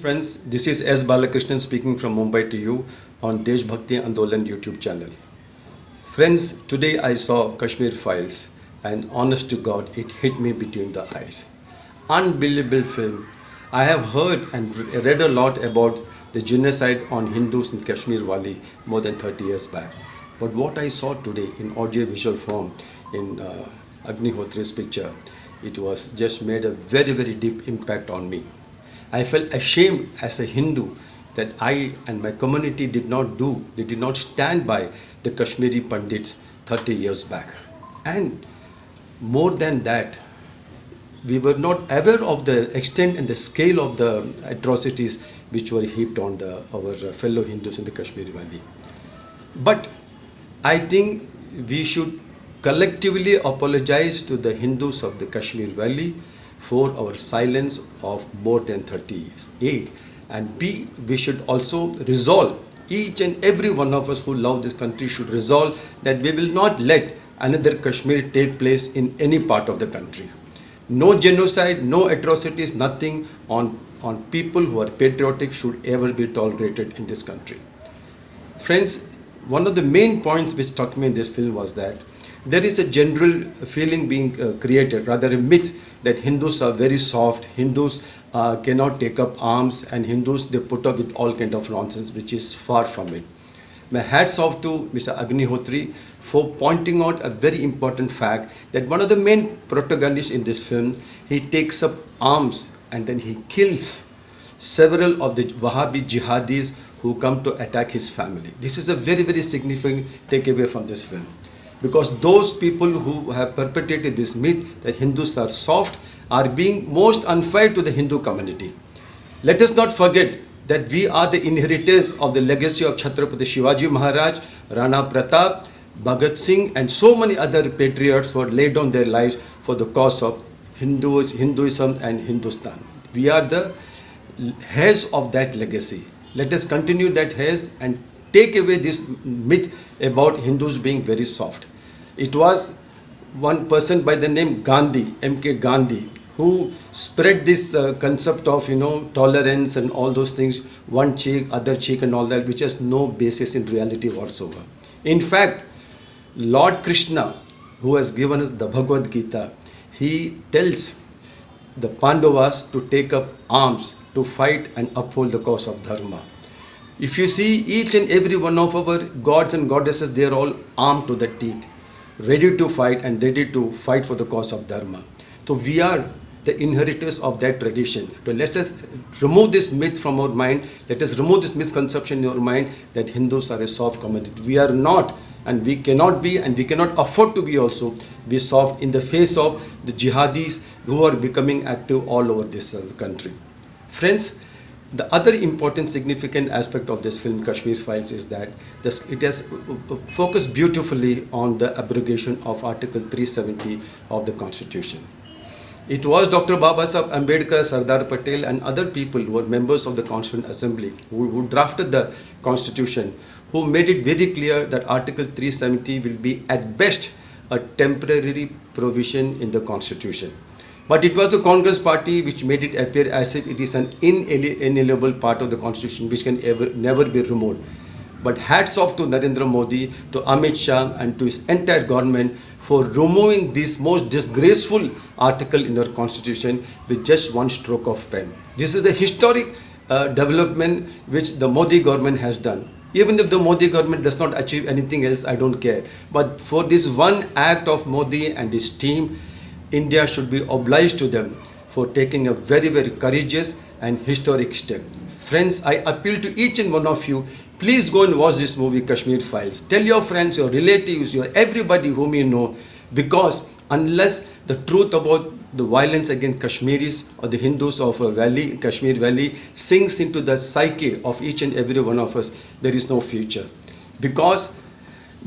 Friends, this is S. Balakrishnan speaking from Mumbai to you on Desh Bhakti Andolan YouTube channel. Friends, today I saw Kashmir Files and honest to God, it hit me between the eyes. Unbelievable film. I have heard and read a lot about the genocide on Hindus in Kashmir Valley more than 30 years back. But what I saw today in audio visual form in Agnihotri's picture, it was just made a very deep impact on me. I felt ashamed as a Hindu that I and my community did not stand by the Kashmiri Pandits 30 years back. And more than that, we were not aware of the extent and the scale of the atrocities which were heaped on our fellow Hindus in the Kashmiri Valley. But I think we should collectively apologize to the Hindus of the Kashmir Valley for our silence of more than 30 years. A. And B. We should also resolve, each and every one of us who love this country should resolve that we will not let another Kashmir take place in any part of the country. No genocide, no atrocities, nothing on people who are patriotic should ever be tolerated in this country. Friends, one of the main points which struck me in this film was that there is a general feeling being created, rather a myth, that Hindus are very soft, Hindus cannot take up arms, and Hindus, they put up with all kind of nonsense, which is far from it. My hats off to Mr. Agnihotri for pointing out a very important fact that one of the main protagonists in this film, he takes up arms and then he kills several of the Wahhabi jihadis who come to attack his family. This is a very significant takeaway from this film. Because those people who have perpetrated this myth that Hindus are soft are being most unfair to the Hindu community. Let us not forget that we are the inheritors of the legacy of Chhatrapati Shivaji Maharaj, Rana Pratap, Bhagat Singh, and so many other patriots who have laid down their lives for the cause of Hinduism and Hindustan. We are the heirs of that legacy. Let us continue that heirs and take away this myth about Hindus being very soft. It was one person by the name Gandhi, M.K. Gandhi, who spread this concept of tolerance and all those things, one cheek, other cheek and all that, which has no basis in reality whatsoever. In fact, Lord Krishna, who has given us the Bhagavad Gita, he tells the Pandavas to take up arms to fight and uphold the cause of Dharma. If you see each and every one of our gods and goddesses, they are all armed to the teeth, ready to fight and ready to fight for the cause of Dharma. So we are the inheritors of that tradition. So let us remove this myth from our mind. Let us remove this misconception in our mind that Hindus are a soft community. We are not, and we cannot be, and we cannot afford to be also be soft in the face of the jihadis who are becoming active all over this country. Friends, the other important significant aspect of this film, Kashmir Files, is that it has focused beautifully on the abrogation of Article 370 of the Constitution. It was Dr. Babasaheb Ambedkar, Sardar Patel and other people who were members of the Constituent Assembly who drafted the Constitution, who made it very clear that Article 370 will be at best a temporary provision in the Constitution. But it was the Congress party which made it appear as if it is an inalienable part of the Constitution which can never be removed. But hats off to Narendra Modi, to Amit Shah and to his entire government for removing this most disgraceful article in our Constitution with just one stroke of pen. This is a historic development which the Modi government has done. Even if the Modi government does not achieve anything else, I don't care. But for this one act of Modi and his team, India should be obliged to them for taking a very courageous and historic step. Friends, I appeal to each and one of you, please go and watch this movie Kashmir Files. Tell your friends, your relatives, everybody whom you know, because unless the truth about the violence against Kashmiris or the Hindus of Kashmir Valley sinks into the psyche of each and every one of us, there is no future. Because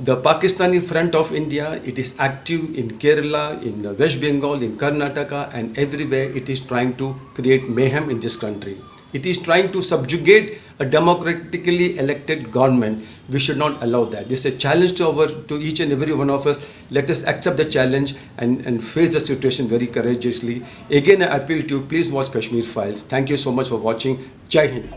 the Pakistani front of India, it is active in Kerala, in West Bengal, in Karnataka, and everywhere it is trying to create mayhem in this country. It is trying to subjugate a democratically elected government. We should not allow that. This is a challenge to each and every one of us. Let us accept the challenge and face the situation very courageously. Again, I appeal to you, please watch Kashmir Files. Thank you so much for watching. Jai Hind.